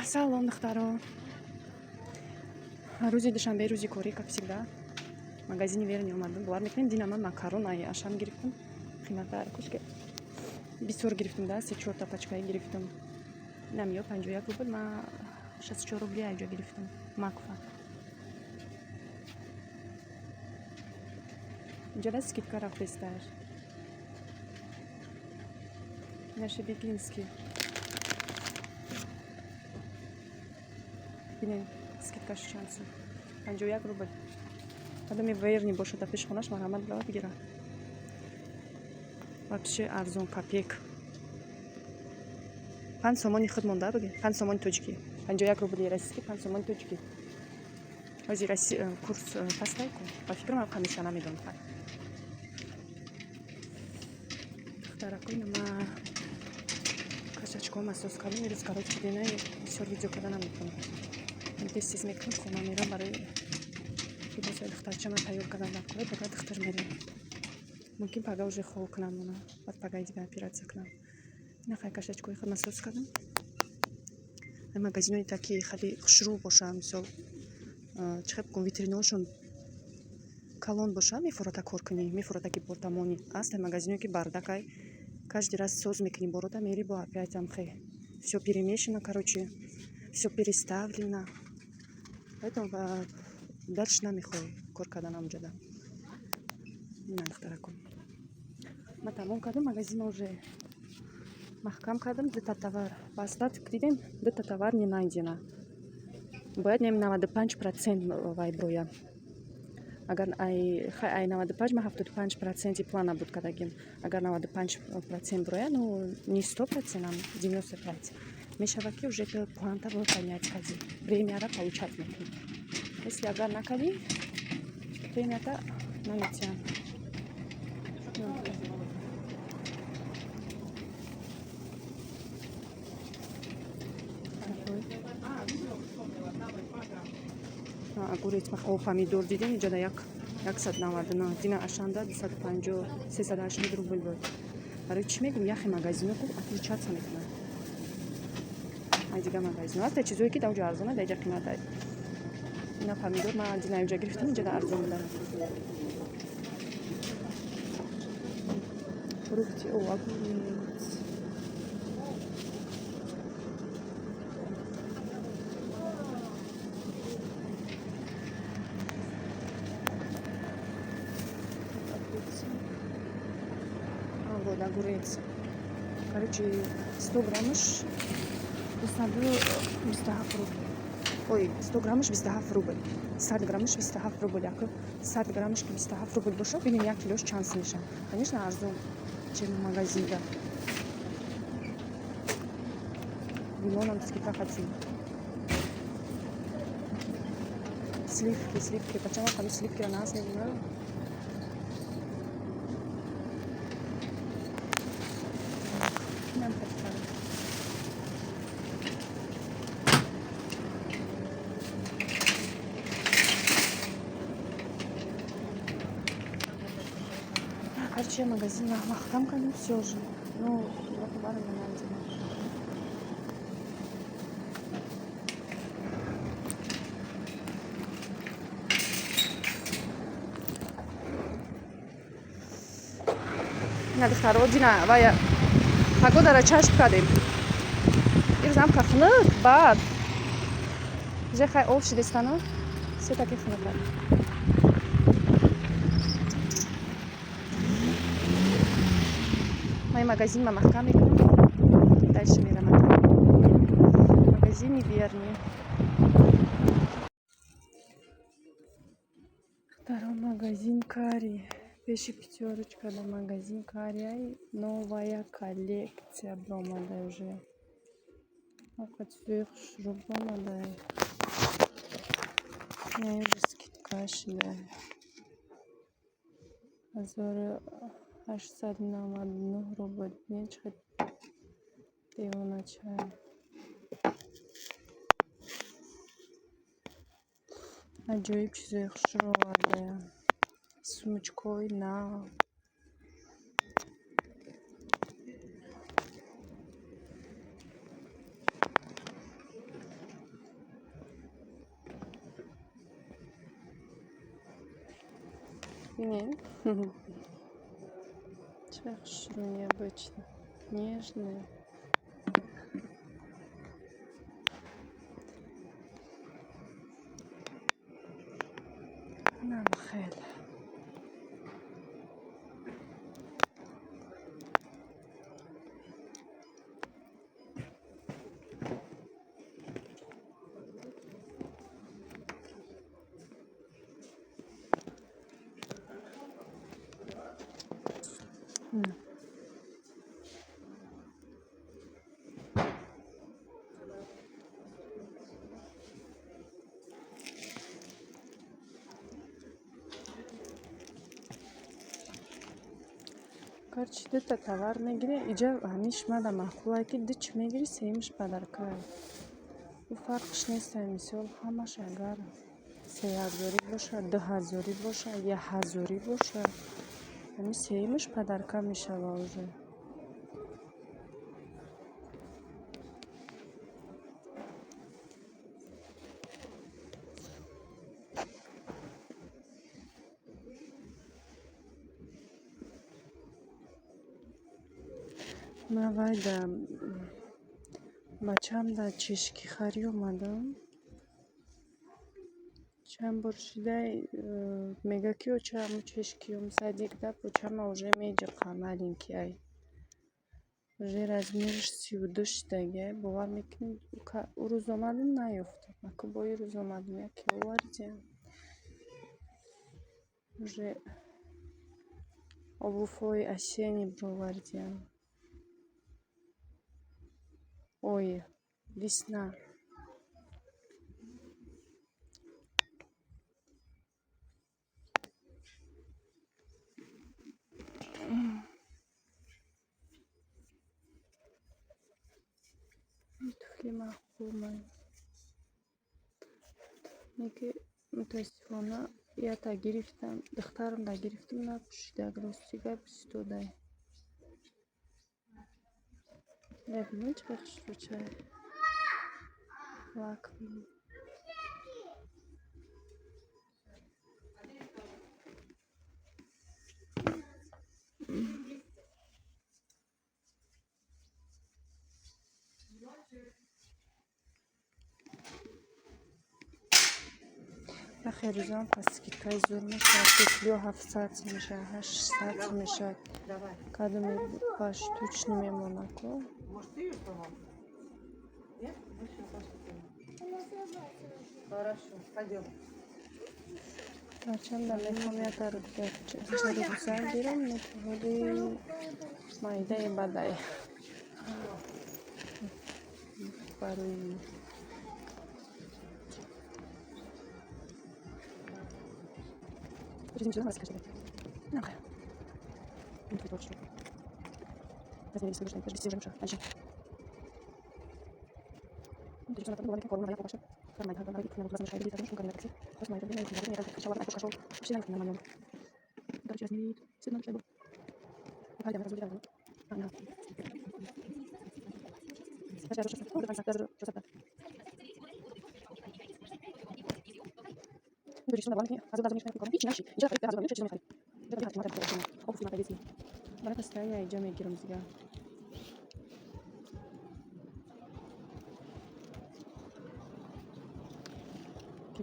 Салом, духтаро. Рӯзи душанбе рӯзи корӣ, как всегда. Магазини Верни омадам. Бовар мекунед, дина ман макарон ашам гирифтам. Қимата кушка бисёр гирифтам, да 3-4 пачкаи гирифтам. Инам ё 51 рубл, ма 64 рубли айҷо гирифтам. Макфа. Инҷода скидка рафтестар. Наши беглински. Бинен, скидка шансы. 51 рубль. Адами Верни бошад, а пешхонаш марҳамат билава бигира. Вообще арзон, копейк. 5 сомони худ монда буги. 5 сомони тоҷики. 51 рубли российский, 5 сомони тоҷики. Ози курс пастайку. Ба фикрам ам камиша намедонам. Духтаракои нама кашачко масос кардем, ирӯз короче дина бисёр видео карда наметавонам. Тез мекунам, хона мерам барои либоси духтарча ман тайёр кардан накора, бага духтар мерем. Мумкин пага уже хок намона, баъд пагаи дига операция кунам. Нахай кашачкои худ масос кардам. Магазинои таки хали хушрӯ боша, мисол чихеб кун витриношон калон боша, мефорота кор кунӣ, мефорота ки портамони. Аст магазиное ки бардакай каждый раз соз мекунӣ, борода мери бо опять амхе. Всё перемешано, короче, всё переставлено. Поэтому дальше намехоҳи кор кардан амҷода. Нахтаракун. Ма тамом кардам, магазин уже маҳкам кардам, дута товар. По остатку дидем, дута товар не найдено. Бояд 95% вай броя. Агар ай 95, ма 75% плана буд кардагим. Агар 95% броя, ну не 100%, а 95%. Мешавад ки уже это план-то выполнять кади. Премияра получать мекунем. Если агар накади, премията наметя. Огурец, о помидор дидем инҷода 199, дина ашанда 250, 380 рубл буд. Барои чӣ мегум яхи магазино ку отличаться мекунад. Ай дига магазино аст чизое ки даҷо арзона даҷа қимат ай. Ина помидор ма дина инҷа гирифтам, инҷода арзон буд. Фрукти, о огурец. Вот огурец. Короче, 100 граммаш 27 рубль. Ой, 100 граммаш 27 рубль. 100 граммаш 27 рубль. Яко 100 граммаш 27 рубль боша, бинем 1 килош чанс меша. Конечно, арзон, чем в магазине. Лимоном скидка хотим. Сливки. Почему там сливки у нас не знаю? Нам подставили. Короче, магазин маҳкам кардем, всё же. Ну, товары не найдем. На духтаро дина вая погодара чашп кардем. Ирзам кахнық бад. Же хай ов шидестану. Все таки хнықад. Май магазин ма маҳкам мекунам. Дальше мерам. Магазини Верни. Второй магазин Кари. Пеши пятерочка на магазин Кари. Новая коллекция бромада уже. Фақат сӯх шуруб бромада. Не уже скидка шида. 1899 рубль. Не чхет. Девона чай. Аҷоиб чизои хушро овардаям. Сумочкои нав. Бинин. Чехшу необычно. Нежные. نعم خير. Короче, это товар мегире, иджа амиш мада махулай ки дич мегири сеимиш падаркай. У фарқш нест мисол ҳамаш агар 3000 боша, 2000 боша, 1000 боша, ами сеимиш падарка мешава уже. من وایده بچم در چشکی خری اومدم چند بار شده میگه که اوچه همون چشکی هم صدیق ده پوچه ما اوژه میجه قمرین که ای اوژه رزمیرش 32 شدگه باور میکنیم او روز اومدم نیفتم مکو با روز اومدم یکی اووردیم اوژه обуфой осенний бровардиан. Ой, весна. Тухлима хумай. Неки мутасифона я та гирифтам, духтарам да гирифтам на диагностика бистодай. Лебну чбахш ручай. Лакми. خیلی روزان پس که تای زور میشه تکلیو 700 میشه 800 میشه کدومی باش توچ نمیمونه که هرچند میخوام یه چرا بسر گیرم نتیحالی مایده بدای برای Жизнь всё равно расскажет. Ну, ага. Ну, тут точно. Возьми, если вышло, подожди, уже дальше. Ну, ты что, напомнила, как форма, я покажу. Форма, я говорю, что надо размешать, потому что он такси. Просто моя любимая, я кричала, она пошел. Вообще, наверное, нормально. Короче, возьми, сильно шайбу. Пойдем, разудиваем. Ага. Сейчас я уже даже Говоришь, что на банке, а задача мешает рукам. Иначе, я так разговариваю, что мешает. Это я смотрю, что опус на повесить. Барата стоя, идем и гером себя.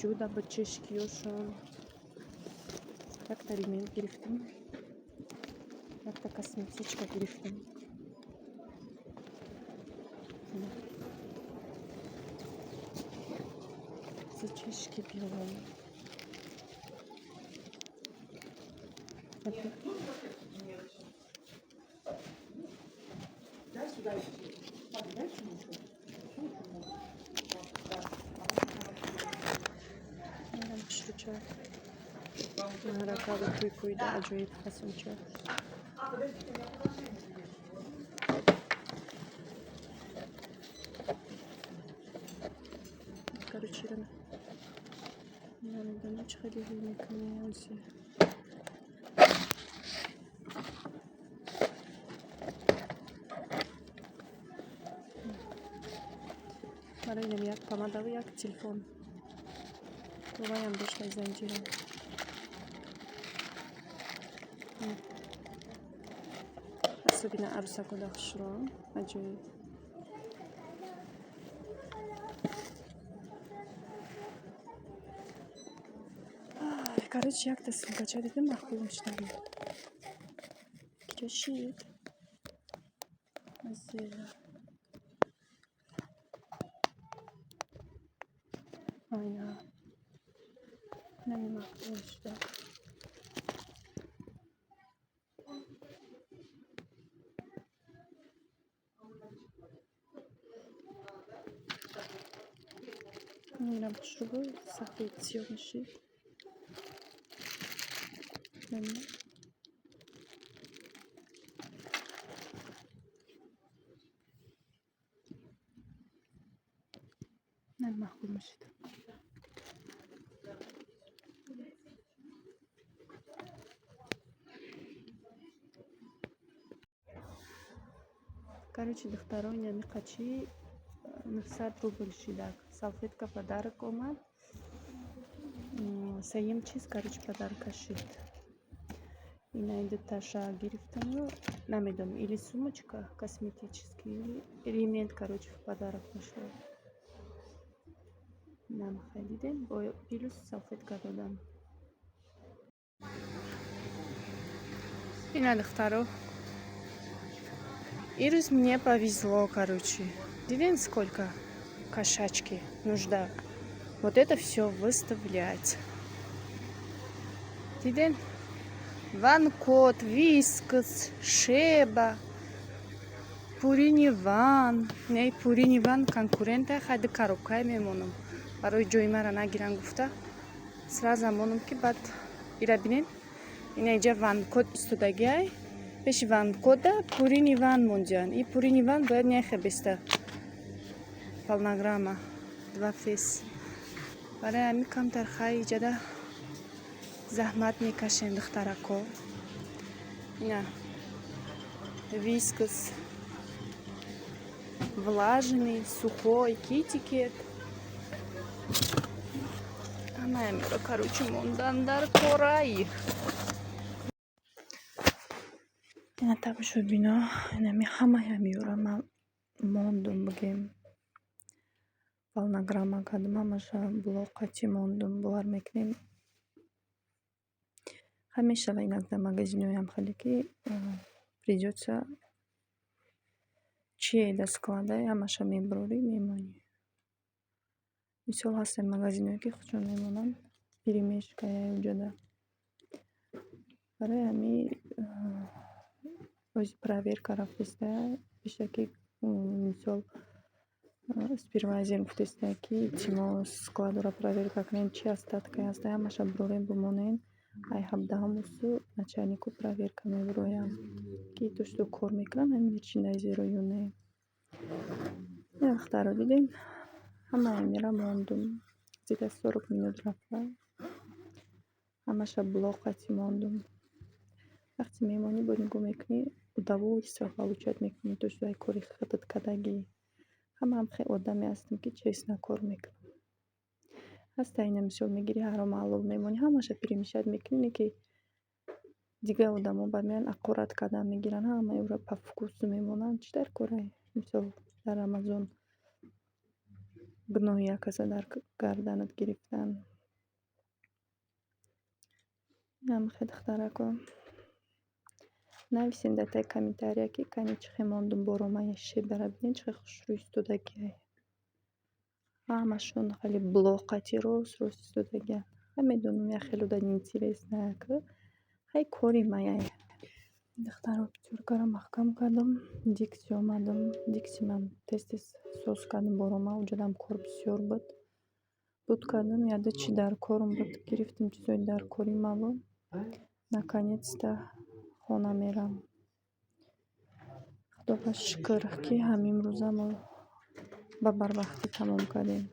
Чуда бачешки ёшон. Как-то ремень перефтем. Как-то косметичка перефтем. Зачешки белые. Ракавы куйда, аджуит хасунча. Короче, надо ночь ходить на каменсе. Марина, як помадовый, як телефон. Бываем дошла из Анджира. Особенно арусаку дахшро. Аҷоиб. Короче, як-то сумка дидим, махбубам шудам. Кишид. Азира. Айна. Нами махбубам шудам. Мирам шубу сахвет сёмишид. Нами. Нами махбубам шудам. Короче, до второй нями качи 900 рубль шидак. Салфетка подарок омад. Саем чиз, короче, подарка шид. И найдет таша гирифтану. Намедом или сумочка косметический, или ремень, короче, в подарок пошло. Нам ходидем, плюс салфетка додам. И надо второй. Ирус мне повезло, короче. Видите, сколько кошачки нужда. Вот это все выставлять. Видите? Ван-кот, вискас, шеба, пурини ван. Не пурини ван конкурента хады коробкай мемонам. Барои ҷои мара нагиран гуфта. Сразу монам ки бад ира бинен. Ина иҷа ван-кот истодагиай. Пеши ван-кода пурини ван монҷан. И пурини ван бояд нехе беста. Полнограмма. 2 фес. Барои ами камтар хай иҷада захмат мекашем духтарако. Ина вискас влажный, сухой, китикет. Ҳамаямеро, короче, мондан дар кораи. Ина табошо бино, инами ҳамаямеро ман мондум бигем. Полнограмма кадам ҳамаша блоқати мондум бовар мекунем. Ҳамеша инак дар магазиноям хеле ки придётся чиеда складай, ҳамаша мебурори мемонӣ. Мисол ҳастем магазиное ки худшон мемонанд перемешкая уҷада. Барои ами ози проверка рафтеста пешаки мисол сперва азем гуфтеста ки илтимос складро проверка кунем чи остаткай ҳастай ҳамаша бурорем бимонен. Ай ҳабдаҳамусу начальнику проверка мебуроям ки то что кор мекунам ҳамин чиндай зеро ё не. Яхтаро дидем ҳамаямеро мондум. Зида 40 минут рафта ҳамаша блоқати мондум. Вақти мемонӣ бо нигоҳ мекунӣ удовольствие получать мекунӣ то что ай кори хатат кадагӣ. Ҳамаам хе одаме ҳастем ки честно кор мекунам. Ҳаста ина мисол мегири ҳаром ҳалол мемонӣ ҳамаша перемешать мекунӣ ки дигар одамо ба меян аққурат кардан мегиранд ҳамаеро по вкусу мемонанд. Читар корай мисол дар Амазон гуноҳи якаса дар гарданат гирифтан. Нам хедхтарако нависем дар таи комментария ки кани чихе мондум боромаи шебара бинен чихе хушрӯй истодагиай. Ҳамашон хеле блоқати рост истодагиан. Ҳамедонам я хеле дар интересная ки ҳай кори маяй. Духтаро пичёркаро маҳкам кардам. Дикси омадам. Дикси ман тез соз кардам борома уҷадам кор бисёр буд. Буд кардам яда чи дар корум буд. Гирифтем чизои дар кори малум. Наконец-то хона мерам. Худоға шукр ки ҳамин рӯза мо ба барвақти тамом кардем.